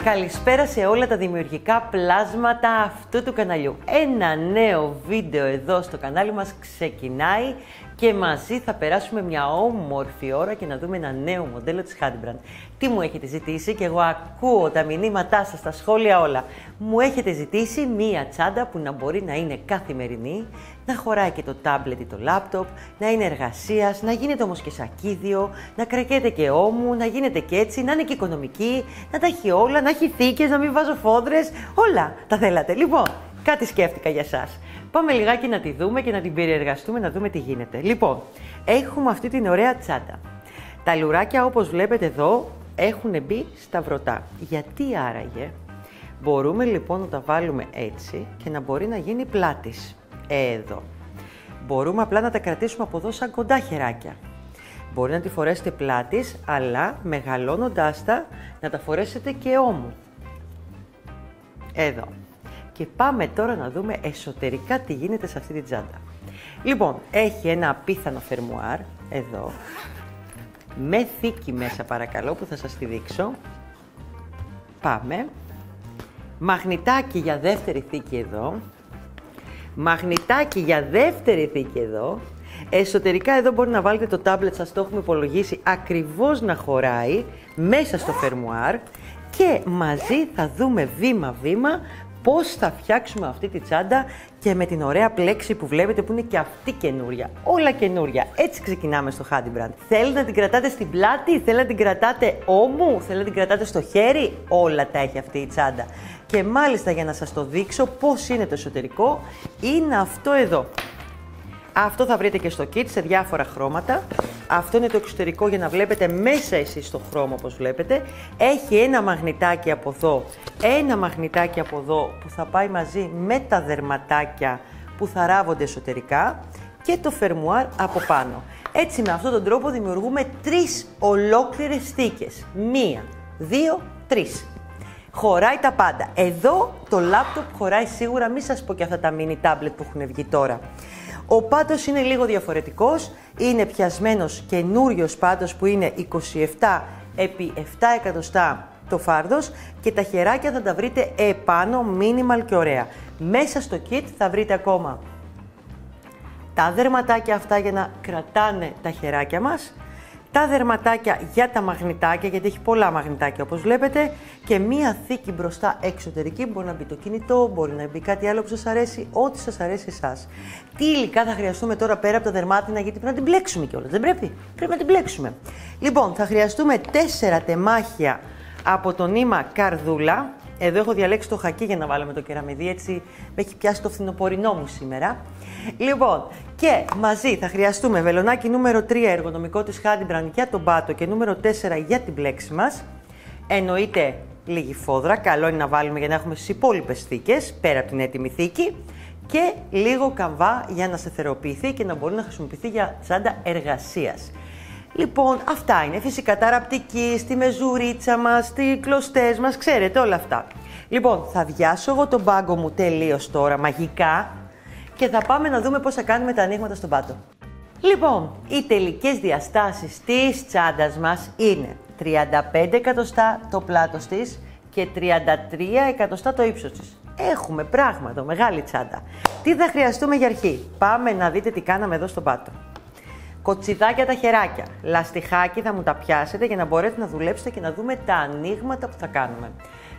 Καλησπέρα σε όλα τα δημιουργικά πλάσματα αυτού του καναλιού. Ένα νέο βίντεο εδώ στο κανάλι μας ξεκινάει και μαζί θα περάσουμε μια όμορφη ώρα και να δούμε ένα νέο μοντέλο της Hadbrand. Τι μου έχετε ζητήσει και εγώ ακούω τα μηνύματά σας, τα σχόλια όλα. Μου έχετε ζητήσει μία τσάντα που να μπορεί να είναι καθημερινή, να χωράει και το τάμπλετ ή το λάπτοπ, να είναι εργασίας, να γίνεται όμως και σακίδιο, να κρακέται και ώμου, να γίνεται και έτσι, να είναι και οικονομική, να τα έχει όλα, να έχει θήκες, να μην βάζω φόδρες, όλα τα θέλατε. Λοιπόν, κάτι σκέφτηκα για σας. Πάμε λιγάκι να τη δούμε και να την περιεργαστούμε, να δούμε τι γίνεται. Λοιπόν, έχουμε αυτή την ωραία τσάντα. Τα λουράκια, όπως βλέπετε εδώ, έχουν μπει στα βρωτά. Γιατί άραγε? Μπορούμε λοιπόν να τα βάλουμε έτσι και να μπορεί να γίνει πλάτης. Εδώ. Μπορούμε απλά να τα κρατήσουμε από εδώ σαν κοντά χεράκια. Μπορεί να τη φορέσετε πλάτης, αλλά μεγαλώνοντάς τα, να τα φορέσετε και ώμου. Εδώ. Και πάμε τώρα να δούμε εσωτερικά τι γίνεται σε αυτή την τσάντα. Λοιπόν, έχει ένα απίθανο φερμουάρ, εδώ, με θήκη μέσα παρακαλώ που θα σας τη δείξω. Πάμε. Μαγνητάκι για δεύτερη θήκη εδώ. Μαγνητάκι για δεύτερη θήκη εδώ. Εσωτερικά εδώ μπορεί να βάλετε το τάμπλετ σας, το έχουμε υπολογίσει ακριβώς να χωράει μέσα στο φερμουάρ. Και μαζί θα δούμε βήμα-βήμα πώς θα φτιάξουμε αυτή τη τσάντα και με την ωραία πλέξη που βλέπετε που είναι και αυτή καινούρια. Όλα καινούρια. Έτσι ξεκινάμε στο Hadbrand. Θέλετε να την κρατάτε στην πλάτη, θέλετε να την κρατάτε ώμου, θέλετε να την κρατάτε στο χέρι. Όλα τα έχει αυτή η τσάντα. Και μάλιστα για να σας το δείξω πώς είναι το εσωτερικό, είναι αυτό εδώ. Αυτό θα βρείτε και στο kit σε διάφορα χρώματα. Αυτό είναι το εξωτερικό για να βλέπετε μέσα εσείς το χρώμα όπως βλέπετε. Έχει ένα μαγνητάκι από εδώ, ένα μαγνητάκι από εδώ που θα πάει μαζί με τα δερματάκια που θα ράβονται εσωτερικά και το φερμουάρ από πάνω. Έτσι με αυτόν τον τρόπο δημιουργούμε 3 ολόκληρες θήκες. 1, 2, 3. Χωράει τα πάντα. Εδώ το λάπτοπ χωράει σίγουρα, μην σας πω και αυτά τα mini tablet που έχουν βγει τώρα. Ο πάτος είναι λίγο διαφορετικός, είναι πιασμένος καινούριος πάτος που είναι 27 επί 7 εκατοστά το φάρδος και τα χεράκια θα τα βρείτε επάνω, minimal και ωραία. Μέσα στο kit θα βρείτε ακόμα τα δερματάκια αυτά για να κρατάνε τα χεράκια μας, τα δερματάκια για τα μαγνητάκια, γιατί έχει πολλά μαγνητάκια όπως βλέπετε, και μία θήκη μπροστά εξωτερική, μπορεί να μπει το κινητό, μπορεί να μπει κάτι άλλο που σας αρέσει, ό,τι σας αρέσει εσάς. Τι υλικά θα χρειαστούμε τώρα πέρα από τα δερμάτινα, γιατί πρέπει να την μπλέξουμε κιόλας, δεν πρέπει? Πρέπει να την μπλέξουμε. Λοιπόν, θα χρειαστούμε 4 τεμάχια από το νήμα καρδούλα. Εδώ έχω διαλέξει το χακί για να βάλουμε το κεραμιδί, έτσι με έχει πιάσει το φθινοπορεινό μου σήμερα. Λοιπόν, και μαζί θα χρειαστούμε βελονάκι νούμερο 3 εργονομικό της Hadbrand για τον πάτο και νούμερο 4 για την πλέξη μας. Εννοείται λίγη φόδρα, καλό είναι να βάλουμε για να έχουμε στις υπόλοιπες θήκες, πέρα από την έτοιμη θήκη. Και λίγο καμβά για να σταθεροποιηθεί και να μπορεί να χρησιμοποιηθεί για τσάντα εργασίας. Λοιπόν, αυτά είναι. Φυσικά τα ραπτική, στη μεζουρίτσα μας, στις κλωστές μας, ξέρετε όλα αυτά. Λοιπόν, θα βιάσω εγώ τον πάγκο μου τελείως τώρα, μαγικά, και θα πάμε να δούμε πώς θα κάνουμε τα ανοίγματα στον πάτο. Λοιπόν, οι τελικές διαστάσεις της τσάντας μας είναι 35 εκατοστά το πλάτος της και 33 εκατοστά το ύψος της. Έχουμε πράγματο, μεγάλη τσάντα. Τι θα χρειαστούμε για αρχή? Πάμε να δείτε τι κάναμε εδώ στον πάτο. Κοτσιδάκια τα χεράκια, λαστιχάκι θα μου τα πιάσετε για να μπορέσετε να δουλέψετε και να δούμε τα ανοίγματα που θα κάνουμε.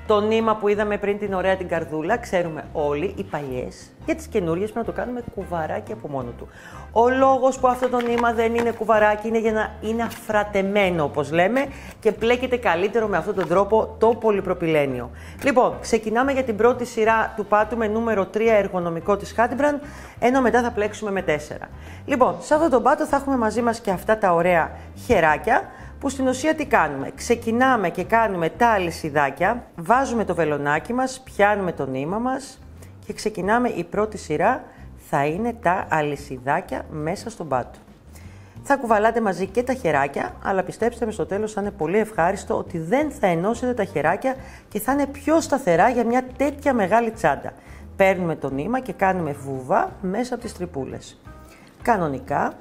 Το νήμα που είδαμε πριν, την ωραία την καρδούλα, ξέρουμε όλοι, οι παλιές, για τις καινούριες πρέπει να το κάνουμε κουβαράκι από μόνο του. Ο λόγος που αυτό το νήμα δεν είναι κουβαράκι είναι για να είναι αφρατεμένο, όπως λέμε, και πλέκεται καλύτερο με αυτόν τον τρόπο το πολυπροπυλένιο. Λοιπόν, ξεκινάμε για την πρώτη σειρά του πάτου με νούμερο 3 εργονομικό της Hadbrand, ενώ μετά θα πλέξουμε με 4. Λοιπόν, σε αυτόν τον πάτο θα έχουμε μαζί μας και αυτά τα ωραία χεράκια, που στην ουσία τι κάνουμε? Ξεκινάμε και κάνουμε τα αλυσιδάκια, βάζουμε το βελονάκι μας, πιάνουμε το νήμα μας και ξεκινάμε. Η πρώτη σειρά θα είναι τα αλυσιδάκια μέσα στον πάτο. Θα κουβαλάτε μαζί και τα χεράκια, αλλά πιστέψτε με, στο τέλος θα είναι πολύ ευχάριστο ότι δεν θα ενώσετε τα χεράκια και θα είναι πιο σταθερά για μια τέτοια μεγάλη τσάντα. Παίρνουμε το νήμα και κάνουμε βούβα μέσα από τις τρυπούλες. Κανονικά,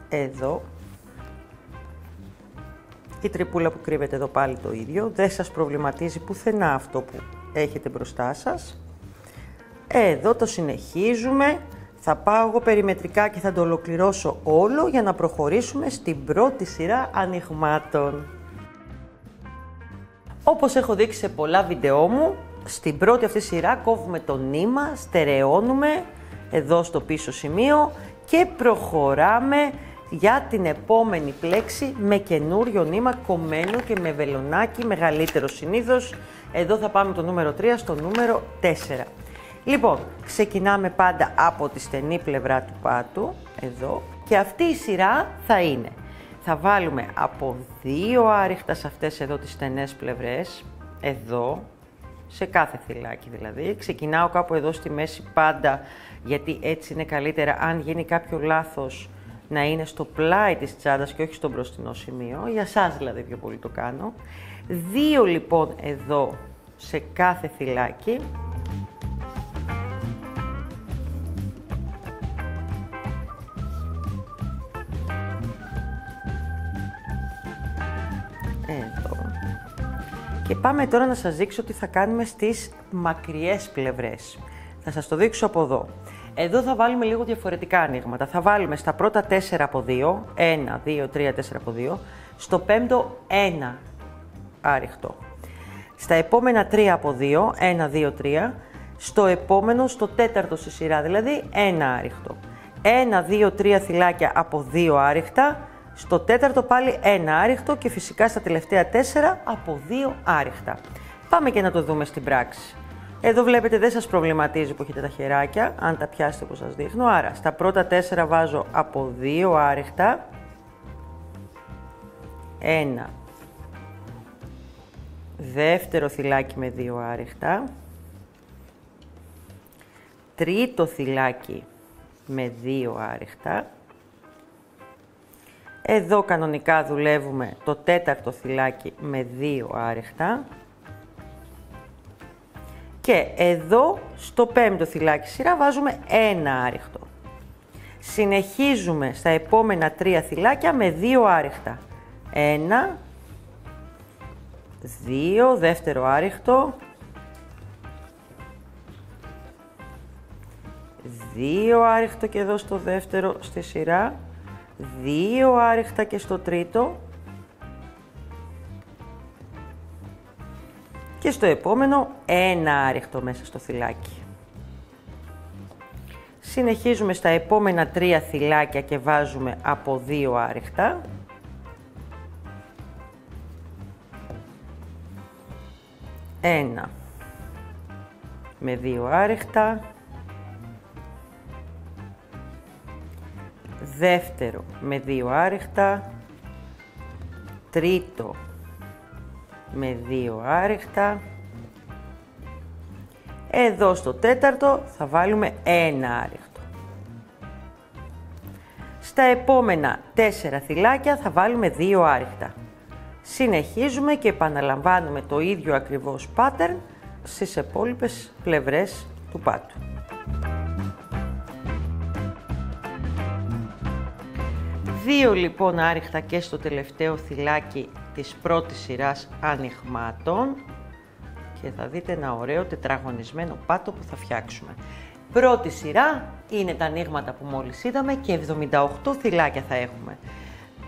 εδώ Η τρυπούλα που κρύβεται εδώ πάλι το ίδιο, δεν σας προβληματίζει πουθενά αυτό που έχετε μπροστά σας. Εδώ το συνεχίζουμε, θα πάω εγώ περιμετρικά και θα το ολοκληρώσω όλο για να προχωρήσουμε στην πρώτη σειρά ανοιγμάτων. Όπως έχω δείξει σε πολλά βίντεό μου, στην πρώτη αυτή σειρά κόβουμε το νήμα, στερεώνουμε εδώ στο πίσω σημείο και προχωράμε για την επόμενη πλέξη με καινούριο νήμα κομμένο και με βελονάκι μεγαλύτερο συνήθως. Εδώ θα πάμε το νούμερο 3 στο νούμερο 4. Λοιπόν, ξεκινάμε πάντα από τη στενή πλευρά του πάτου, εδώ, και αυτή η σειρά θα είναι. Θα βάλουμε από 2 άριχτα σε αυτές εδώ τις στενές πλευρές, εδώ, σε κάθε θυλάκι δηλαδή. Ξεκινάω κάπου εδώ στη μέση πάντα, γιατί έτσι είναι καλύτερα αν γίνει κάποιο λάθος να είναι στο πλάι της τσάντας και όχι στο μπροστινό σημείο. Για σας δηλαδή πιο πολύ το κάνω. 2 λοιπόν εδώ σε κάθε θυλάκι. Εδώ. Και πάμε τώρα να σας δείξω τι θα κάνουμε στις μακριές πλευρές. Θα σας το δείξω από εδώ. Εδώ θα βάλουμε λίγο διαφορετικά ανοίγματα. Θα βάλουμε στα πρώτα 4 από 2, 1, 2, 3, 4 από 2, στο πέμπτο 1 άριχτο. Στα επόμενα 3 από 2, 1, 2, 3, στο επόμενο, στο τέταρτο στη σειρά, δηλαδή 1 άριχτο. 1, 2, 3 θυλάκια από 2 άριχτα, στο τέταρτο πάλι 1 άριχτο και φυσικά στα τελευταία 4 από 2 άριχτα. Πάμε και να το δούμε στην πράξη. Εδώ βλέπετε δεν σας προβληματίζει που έχετε τα χεράκια, αν τα πιάσετε όπως σας δείχνω. Άρα στα πρώτα 4 βάζω από 2 άριχτα, 1, δεύτερο θυλάκι με 2 άριχτα, τρίτο θυλάκι με 2 άριχτα. Εδώ κανονικά δουλεύουμε το τέταρτο θυλάκι με 2 άριχτα. Και εδώ στο πέμπτο θυλάκι σειρά βάζουμε 1 άριχτο. Συνεχίζουμε στα επόμενα 3 θυλάκια με 2 άριχτα. 1, 2, δεύτερο άριχτο, 2 άριχτο και εδώ στο δεύτερο στη σειρά, 2 άριχτα και στο τρίτο και στο επόμενο 1 άριχτο μέσα στο θυλάκι. Συνεχίζουμε στα επόμενα 3 θυλάκια και βάζουμε από 2 άριχτα. 1 με 2 άριχτα. Δεύτερο με 2 άριχτα. Τρίτο με 2 άριχτα. Εδώ στο τέταρτο θα βάλουμε 1 άριχτο. Στα επόμενα 4 θυλάκια θα βάλουμε 2 άριχτα. Συνεχίζουμε και επαναλαμβάνουμε το ίδιο ακριβώς pattern στις υπόλοιπες πλευρές του πάτου. Δύο λοιπόν άριχτα και στο τελευταίο θυλάκι της πρώτης σειράς ανοιγμάτων και θα δείτε ένα ωραίο τετραγωνισμένο πάτο που θα φτιάξουμε. Πρώτη σειρά είναι τα ανοίγματα που μόλις είδαμε και 78 θυλάκια θα έχουμε.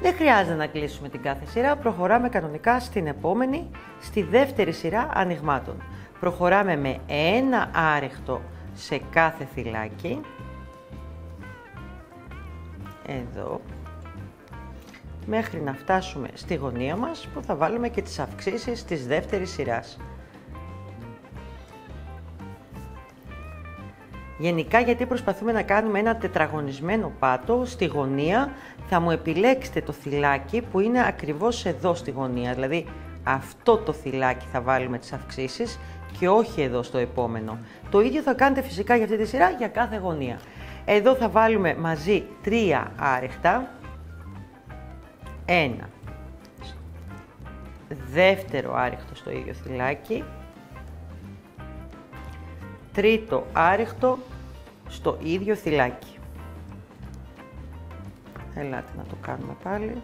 Δεν χρειάζεται να κλείσουμε την κάθε σειρά, προχωράμε κανονικά στην επόμενη, στη δεύτερη σειρά ανοιγμάτων. Προχωράμε με ένα άριχτο σε κάθε θυλάκι, εδώ, μέχρι να φτάσουμε στη γωνία μας που θα βάλουμε και τις αυξήσεις της δεύτερης σειράς. Γενικά γιατί προσπαθούμε να κάνουμε ένα τετραγωνισμένο πάτο στη γωνία, θα μου επιλέξετε το θυλάκι που είναι ακριβώς εδώ στη γωνία, δηλαδή αυτό το θυλάκι θα βάλουμε τις αυξήσεις και όχι εδώ στο επόμενο. Το ίδιο θα κάνετε φυσικά για αυτή τη σειρά για κάθε γωνία. Εδώ θα βάλουμε μαζί 3 άριχτα, 1, δεύτερο άριχτο στο ίδιο θυλάκι, τρίτο άριχτο στο ίδιο θυλάκι. Ελάτε να το κάνουμε πάλι.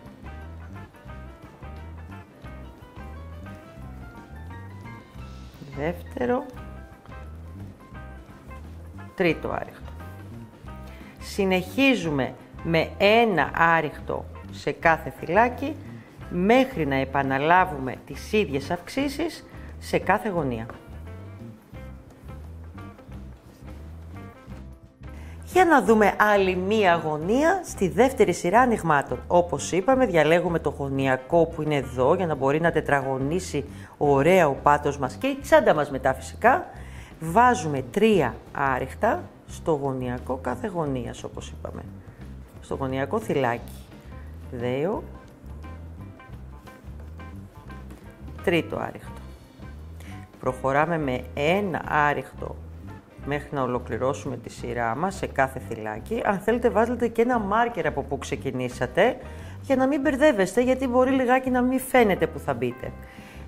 δεύτερο, τρίτο άριχτο. Συνεχίζουμε με ένα άριχτο σε κάθε θυλάκι μέχρι να επαναλάβουμε τις ίδιες αυξήσεις σε κάθε γωνία. Για να δούμε άλλη μία γωνία στη δεύτερη σειρά ανοιγμάτων. Όπως είπαμε, διαλέγουμε το γωνιακό που είναι εδώ για να μπορεί να τετραγωνίσει ωραία ο πάτος μας και η τσάντα μας μετά φυσικά. Βάζουμε 3 άριχτα στο γωνιακό κάθε γωνίας, όπως είπαμε. Στο γωνιακό θυλάκι. 2. Τρίτο άριχτο. Προχωράμε με ένα άριχτο μέχρι να ολοκληρώσουμε τη σειρά μας σε κάθε θυλάκι. Αν θέλετε βάζετε και ένα μάρκερ από που ξεκινήσατε για να μην μπερδεύεστε, γιατί μπορεί λιγάκι να μην φαίνεται που θα μπείτε.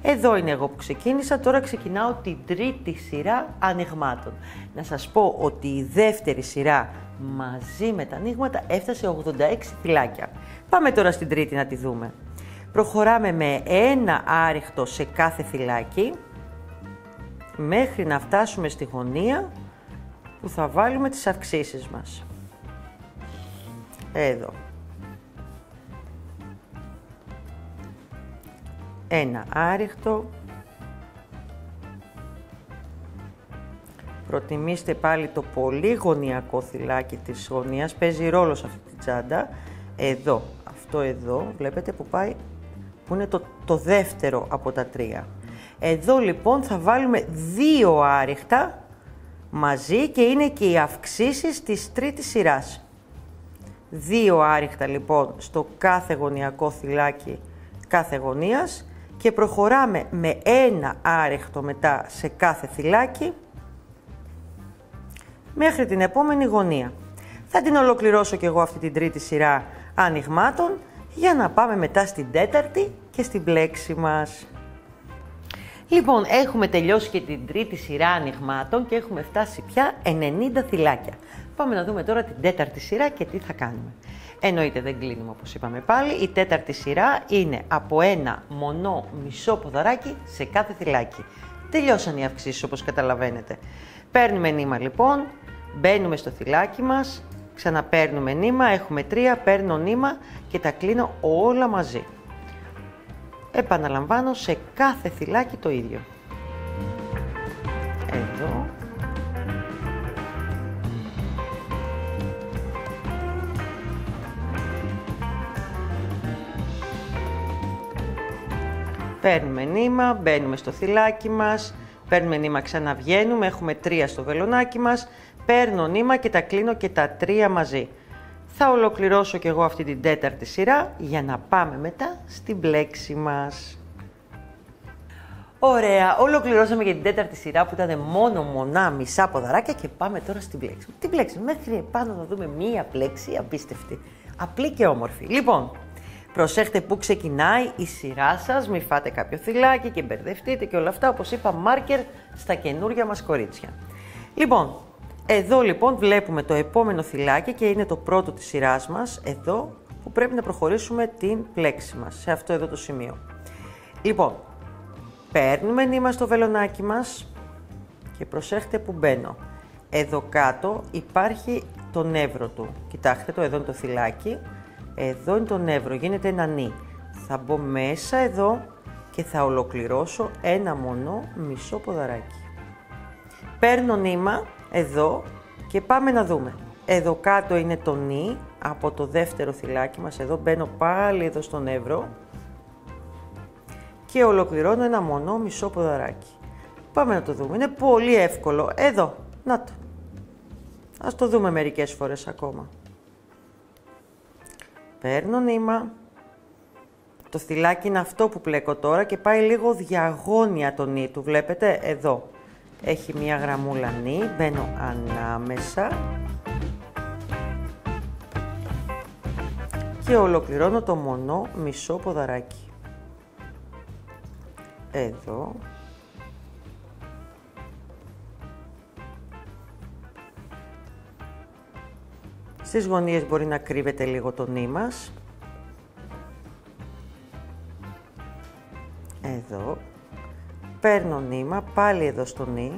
Εδώ είναι εγώ που ξεκίνησα, τώρα ξεκινάω την τρίτη σειρά ανοιγμάτων. Να σας πω ότι η δεύτερη σειρά μαζί με τα ανοίγματα έφτασε 86 θυλάκια. Πάμε τώρα στην τρίτη να τη δούμε. Προχωράμε με ένα άριχτο σε κάθε θυλάκι μέχρι να φτάσουμε στη γωνία που θα βάλουμε τις αυξήσεις μας. Εδώ. Ένα άριχτο. Προτιμήστε πάλι το πολύ γωνιακό θυλάκι της γωνίας, παίζει ρόλο σε αυτή τη τσάντα. Εδώ, αυτό εδώ, βλέπετε που πάει, που είναι το δεύτερο από τα 3. Εδώ λοιπόν θα βάλουμε 2 άριχτα μαζί και είναι και οι αυξήσεις της τρίτης σειράς. 2 άριχτα λοιπόν στο κάθε γωνιακό θυλάκι κάθε γωνίας και προχωράμε με ένα άριχτο μετά σε κάθε θυλάκι μέχρι την επόμενη γωνία. Θα την ολοκληρώσω και εγώ αυτή την τρίτη σειρά ανοιγμάτων για να πάμε μετά στην τέταρτη και στην πλέξη μας. Λοιπόν, έχουμε τελειώσει και την τρίτη σειρά ανοιγμάτων και έχουμε φτάσει πια 90 θυλάκια. Πάμε να δούμε τώρα την τέταρτη σειρά και τι θα κάνουμε. Εννοείται δεν κλείνουμε όπως είπαμε πάλι. Η τέταρτη σειρά είναι από ένα μονό μισό ποδαράκι σε κάθε θυλάκι. Τελειώσαν οι αυξήσεις όπως καταλαβαίνετε. Παίρνουμε νήμα λοιπόν, μπαίνουμε στο θυλάκι μας, ξαναπαίρνουμε νήμα, έχουμε 3, παίρνω νήμα και τα κλείνω όλα μαζί. Επαναλαμβάνω σε κάθε θυλάκι το ίδιο. Εδώ. Παίρνουμε νήμα, μπαίνουμε στο θυλάκι μας, παίρνουμε νήμα, ξαναβγαίνουμε, έχουμε 3 στο βελονάκι μας, παίρνω νήμα και τα κλείνω και τα 3 μαζί. Θα ολοκληρώσω και εγώ αυτή την τέταρτη σειρά για να πάμε μετά στην πλέξη μας. Ωραία, ολοκληρώσαμε και την τέταρτη σειρά που ήταν μονά μισά ποδαράκια και πάμε τώρα στην πλέξη. Την πλέξη, μέχρι επάνω να δούμε μία πλέξη απίστευτη, απλή και όμορφη. Λοιπόν, προσέχτε που ξεκινάει η σειρά σας, μη φάτε κάποιο θυλάκι και μπερδευτείτε και όλα αυτά, όπως είπα, μάρκερ στα καινούργια μας κορίτσια. Λοιπόν, εδώ λοιπόν βλέπουμε το επόμενο θυλάκι και είναι το πρώτο της σειράς μας, εδώ που πρέπει να προχωρήσουμε την πλέξη μας, σε αυτό εδώ το σημείο. Λοιπόν, παίρνουμε νήμα στο βελονάκι μας και προσέχτε που μπαίνω. Εδώ κάτω υπάρχει το νεύρο του, κοιτάξτε το, εδώ είναι το θυλάκι, εδώ είναι το νεύρο, γίνεται ένα νι. Θα μπω μέσα εδώ και θα ολοκληρώσω ένα μονό μισό ποδαράκι. Παίρνω νήμα εδώ και πάμε να δούμε. Εδώ κάτω είναι το νι από το δεύτερο θυλάκι μας, εδώ μπαίνω πάλι εδώ στο νεύρο και ολοκληρώνω ένα μονό μισό ποδαράκι. Πάμε να το δούμε, είναι πολύ εύκολο, εδώ, να το. Ας το δούμε μερικές φορές ακόμα. Παίρνω νήμα, το θυλάκι είναι αυτό που πλέκω τώρα και πάει λίγο διαγώνια το νι του, βλέπετε, εδώ. Έχει μία γραμμούλα νι, μπαίνω ανάμεσα και ολοκληρώνω το μονό μισό ποδαράκι. Εδώ. Στις γωνίες μπορεί να κρύβεται λίγο το νι μας. Εδώ. παίρνω νήμα, πάλι εδώ στο νι.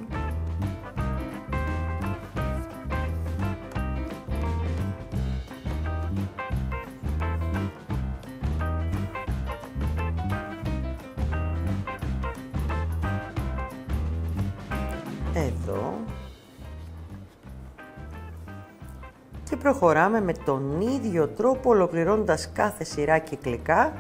Εδώ. Και προχωράμε με τον ίδιο τρόπο, ολοκληρώνοντας κάθε σειρά κυκλικά.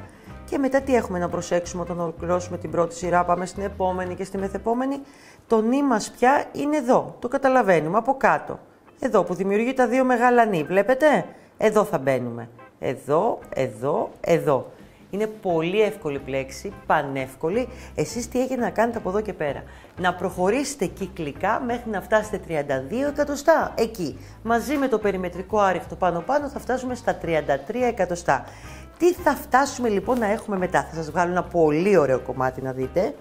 Και μετά τι έχουμε να προσέξουμε όταν ολοκληρώσουμε την πρώτη σειρά, πάμε στην επόμενη και στη μεθεπόμενη. Το νι μας πια είναι εδώ, το καταλαβαίνουμε, από κάτω. Εδώ που δημιουργεί τα δύο μεγάλα νι, βλέπετε, εδώ θα μπαίνουμε. Εδώ, εδώ, εδώ. Είναι πολύ εύκολη πλέξη, πανεύκολη. Εσείς τι έχετε να κάνετε από εδώ και πέρα? Να προχωρήσετε κυκλικά μέχρι να φτάσετε 32 εκατοστά. Εκεί, μαζί με το περιμετρικό άριχτο πάνω-πάνω, θα φτάσουμε στα 33 εκατοστά. Τι θα φτάσουμε λοιπόν να έχουμε μετά? Θα σας βγάλω ένα πολύ ωραίο κομμάτι να δείτε.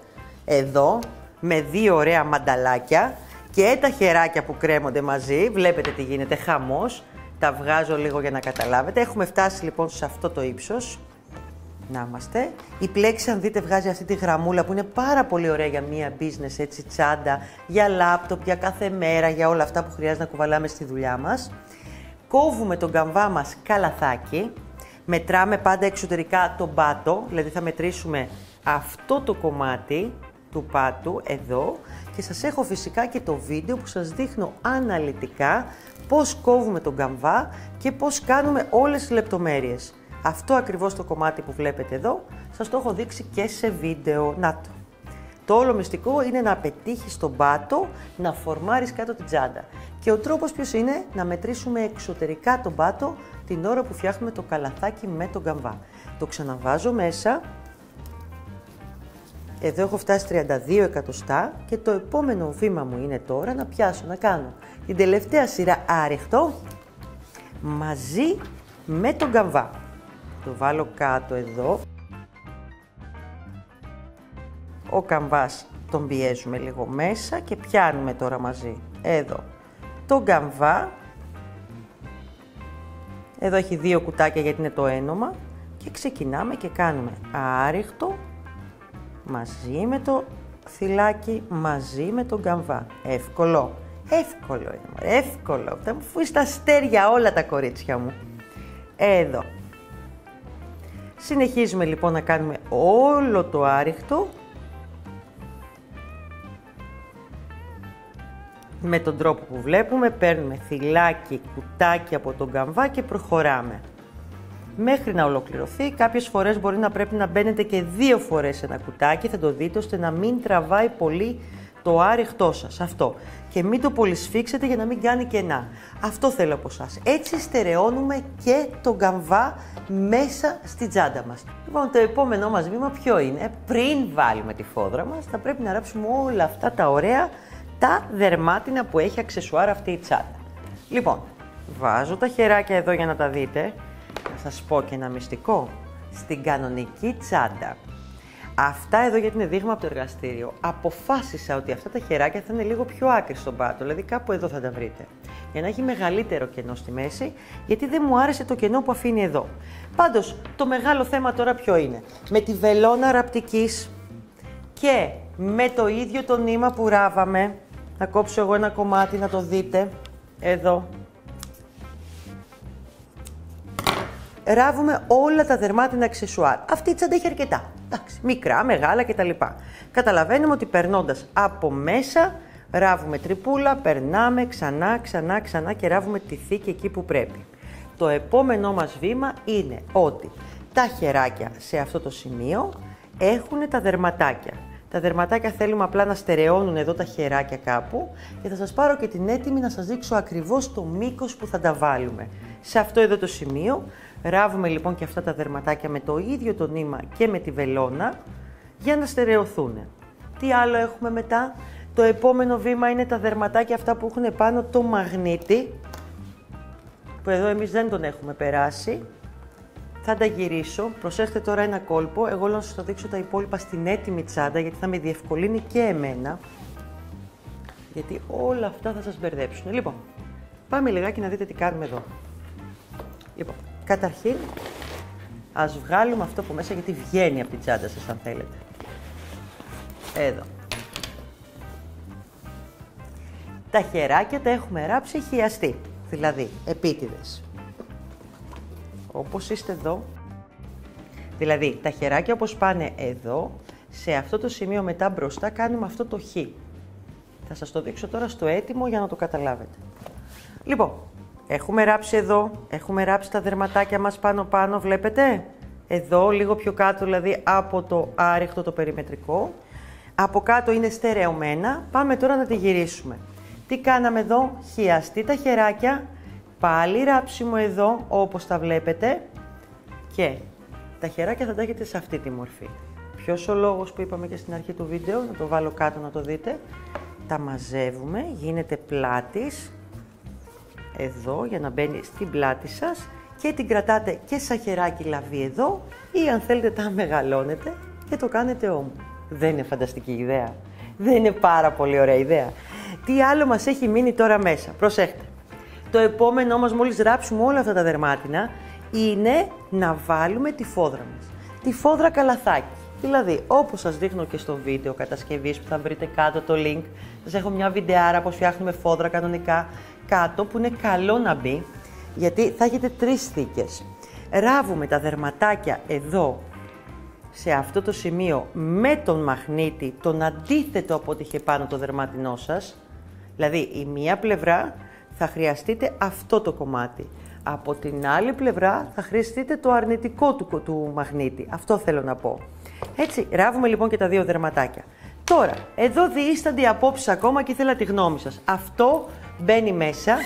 Εδώ, με δύο ωραία μανταλάκια και τα χεράκια που κρέμονται μαζί. Βλέπετε τι γίνεται, χαμός. Τα βγάζω λίγο για να καταλάβετε. Έχουμε φτάσει λοιπόν σε αυτό το ύψος. Να είμαστε. Η πλέξη, αν δείτε, βγάζει αυτή τη γραμμούλα που είναι πάρα πολύ ωραία για μία business, έτσι, τσάντα, για λάπτοπ, για κάθε μέρα, για όλα αυτά που χρειάζεται να κουβαλάμε στη δουλειά μας. Κόβουμε τον καμβά μας καλαθάκι. Μετράμε πάντα εξωτερικά τον πάτο, δηλαδή θα μετρήσουμε αυτό το κομμάτι του πάτου εδώ και σας έχω φυσικά και το βίντεο που σας δείχνω αναλυτικά πώς κόβουμε τον καμβά και πώς κάνουμε όλες τις λεπτομέρειες. Αυτό ακριβώς το κομμάτι που βλέπετε εδώ σας το έχω δείξει και σε βίντεο. Να το. Το όλο μυστικό είναι να πετύχεις τον πάτο, να φορμάρεις κάτω την τσάντα. Και ο τρόπος ποιος είναι? Να μετρήσουμε εξωτερικά τον πάτο την ώρα που φτιάχνουμε το καλαθάκι με τον καμβά. Το ξαναβάζω μέσα. Εδώ έχω φτάσει 32 εκατοστά και το επόμενο βήμα μου είναι τώρα να πιάσω, να κάνω την τελευταία σειρά άριχτο μαζί με τον καμβά. Το βάλω κάτω εδώ. Ο καμβάς τον πιέζουμε λίγο μέσα και πιάνουμε τώρα μαζί. Εδώ. Τον καμβά. Εδώ έχει δύο κουτάκια γιατί είναι το ένομα. Και ξεκινάμε και κάνουμε άριχτο μαζί με το θυλάκι, μαζί με τον καμβά. Εύκολο. Εύκολο είναι. Εύκολο. Θα μου φύγει στα αστέρια όλα τα κορίτσια μου. Εδώ. Συνεχίζουμε λοιπόν να κάνουμε όλο το άριχτο με τον τρόπο που βλέπουμε. Παίρνουμε θυλάκι, κουτάκι από τον καμβά και προχωράμε μέχρι να ολοκληρωθεί. Κάποιες φορές μπορεί να πρέπει να μπαίνετε και δύο φορές σε ένα κουτάκι, θα το δείτε, ώστε να μην τραβάει πολύ το άριχτό σας. Αυτό. Και μην το πολυσφίξετε για να μην κάνει κενά. Αυτό θέλω από εσάς. Έτσι στερεώνουμε και τον καμβά μέσα στη τσάντα μας. Λοιπόν, το επόμενό μας βήμα ποιο είναι? Πριν βάλουμε τη φόδρα μας, θα πρέπει να ράψουμε όλα αυτά τα ωραία τα δερμάτινα που έχει αξεσουάρ αυτή η τσάντα. Λοιπόν, βάζω τα χεράκια εδώ για να τα δείτε. Θα σας πω και ένα μυστικό. Στην κανονική τσάντα, αυτά εδώ γιατί είναι δείγμα από το εργαστήριο, αποφάσισα ότι αυτά τα χεράκια θα είναι λίγο πιο άκρη στον πάτο, δηλαδή κάπου εδώ θα τα βρείτε. Για να έχει μεγαλύτερο κενό στη μέση, γιατί δεν μου άρεσε το κενό που αφήνει εδώ. Πάντως, το μεγάλο θέμα τώρα ποιο είναι? Με τη βελόνα ραπτικής και με το ίδιο το νήμα που ράβαμε, θα κόψω εγώ ένα κομμάτι να το δείτε, εδώ. Ράβουμε όλα τα δερμάτινα αξεσουάρ. Αυτή η τσάντα έχει αρκετά. Εντάξει, μικρά, μεγάλα κτλ. Καταλαβαίνουμε ότι περνώντας από μέσα, ράβουμε τρυπούλα, περνάμε ξανά και ράβουμε τη θήκη εκεί που πρέπει. Το επόμενό μας βήμα είναι ότι τα χεράκια σε αυτό το σημείο έχουν τα δερματάκια. Τα δερματάκια θέλουμε απλά να στερεώνουν εδώ τα χεράκια κάπου και θα σας πάρω και την έτοιμη να σας δείξω ακριβώς το μήκος που θα τα βάλουμε. Σε αυτό εδώ το σημείο ράβουμε λοιπόν και αυτά τα δερματάκια με το ίδιο το νήμα και με τη βελόνα για να στερεωθούν. Τι άλλο έχουμε μετά? Το επόμενο βήμα είναι τα δερματάκια αυτά που έχουν πάνω το μαγνήτη, που εδώ εμείς δεν τον έχουμε περάσει. Θα τα γυρίσω. Προσέξτε τώρα ένα κόλπο. Εγώ να σας το δείξω τα υπόλοιπα στην έτοιμη τσάντα, γιατί θα με διευκολύνει και εμένα. Γιατί όλα αυτά θα σας μπερδέψουν. Λοιπόν, πάμε λιγάκι να δείτε τι κάνουμε εδώ. Λοιπόν, καταρχήν, ας βγάλουμε αυτό που μέσα, γιατί βγαίνει από την τσάντα σας, αν θέλετε. Εδώ. Τα χεράκια τα έχουμε ράψει χιαστή, δηλαδή επίτηδες. Όπως είστε εδώ. Δηλαδή, τα χεράκια όπως πάνε εδώ, σε αυτό το σημείο μετά μπροστά κάνουμε αυτό το χ. Θα σας το δείξω τώρα στο έτοιμο για να το καταλάβετε. Λοιπόν, έχουμε ράψει εδώ, έχουμε ράψει τα δερματάκια μας πάνω-πάνω, βλέπετε. Εδώ, λίγο πιο κάτω, δηλαδή από το άριχτο το περιμετρικό. Από κάτω είναι στερεωμένα. Πάμε τώρα να τη γυρίσουμε. Τι κάναμε εδώ, χιαστή τα χεράκια, πάλι ράψιμο εδώ, όπως τα βλέπετε. Και τα χεράκια θα τα έχετε σε αυτή τη μορφή. Ποιος ο λόγος που είπαμε και στην αρχή του βίντεο, να το βάλω κάτω να το δείτε. Τα μαζεύουμε, γίνεται πλάτης, εδώ για να μπαίνει στην πλάτη σας και την κρατάτε και σαν χεράκι λαβή εδώ ή αν θέλετε τα μεγαλώνετε και το κάνετε όμου. Δεν είναι φανταστική ιδέα? Δεν είναι πάρα πολύ ωραία ιδέα? Τι άλλο μας έχει μείνει τώρα μέσα? Προσέχτε. Το επόμενό μας, μόλις ράψουμε όλα αυτά τα δερμάτινα, είναι να βάλουμε τη φόδρα μας. Τη φόδρα καλαθάκι. Δηλαδή, όπως σας δείχνω και στο βίντεο κατασκευής που θα βρείτε κάτω το link, σας έχω μια βιντεάρα πώς φτιάχνουμε φόδρα κανονικά κάτω, που είναι καλό να μπει, γιατί θα έχετε 3 θήκες. Ράβουμε τα δερματάκια εδώ, σε αυτό το σημείο, με τον μαγνήτη, τον αντίθετο από ό,τι είχε πάνω το δερμάτινό σας. Δηλαδή, η μία πλευρά θα χρειαστείτε αυτό το κομμάτι. Από την άλλη πλευρά θα χρειαστείτε το αρνητικό του μαγνήτη. Αυτό θέλω να πω. Έτσι, ράβουμε λοιπόν και τα 2 δερματάκια. Τώρα, εδώ διήστανται οι απόψεις ακόμα και ήθελα τη γνώμη σας. Αυτό μπαίνει μέσα,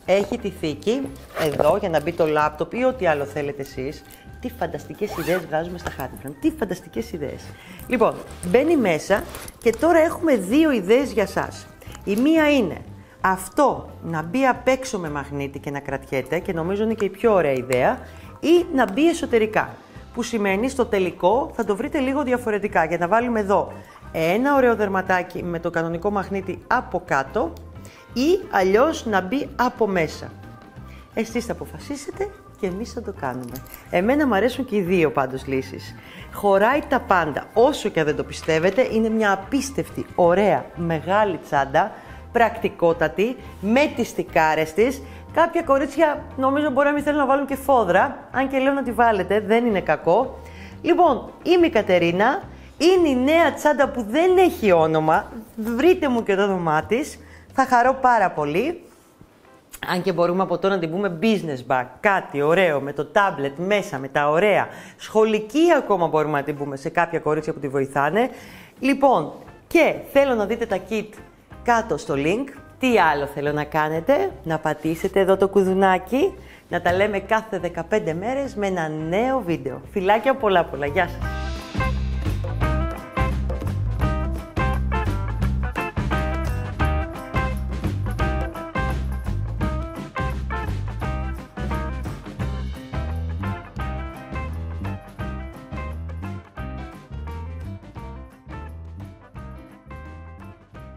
έχει τη θήκη, εδώ για να μπει το λάπτοπ ή ό,τι άλλο θέλετε εσείς. Τι φανταστικές ιδέες βγάζουμε στα Honeybrand, τι φανταστικές ιδέες. Λοιπόν, μπαίνει μέσα και τώρα έχουμε 2 ιδέες για σας. Η μία είναι αυτό να μπει απ' έξω με μαγνήτη και να κρατιέται, και νομίζω είναι και η πιο ωραία ιδέα, ή να μπει εσωτερικά, που σημαίνει στο τελικό θα το βρείτε λίγο διαφορετικά, για να βάλουμε εδώ ένα ωραίο δερματάκι με το κανονικό μαγνήτη από κάτω ή αλλιώς να μπει από μέσα. Εσείς θα αποφασίσετε και εμείς θα το κάνουμε. Εμένα μου αρέσουν και οι 2 πάντως λύσεις. Χωράει τα πάντα, όσο και αν δεν το πιστεύετε, είναι μια απίστευτη, ωραία, μεγάλη τσάντα, πρακτικότατη, με τις τικάρες της. Κάποια κορίτσια νομίζω μπορεί να μην θέλουν να βάλουν και φόδρα, αν και λέω να τη βάλετε, δεν είναι κακό. Λοιπόν, είμαι η Κατερίνα, είναι η νέα τσάντα που δεν έχει όνομα, βρείτε μου και το όνομά της, θα χαρώ πάρα πολύ. Αν και μπορούμε από τώρα να την πούμε business bag, κάτι ωραίο με το tablet μέσα, με τα ωραία. Σχολική ακόμα μπορούμε να την πούμε σε κάποια κορίτσια που τη βοηθάνε. Λοιπόν, και θέλω να δείτε τα kit κάτω στο link. Τι άλλο θέλω να κάνετε? Να πατήσετε εδώ το κουδουνάκι, να τα λέμε κάθε 15 μέρες με ένα νέο βίντεο. Φιλάκια πολλά πολλά, γεια σας!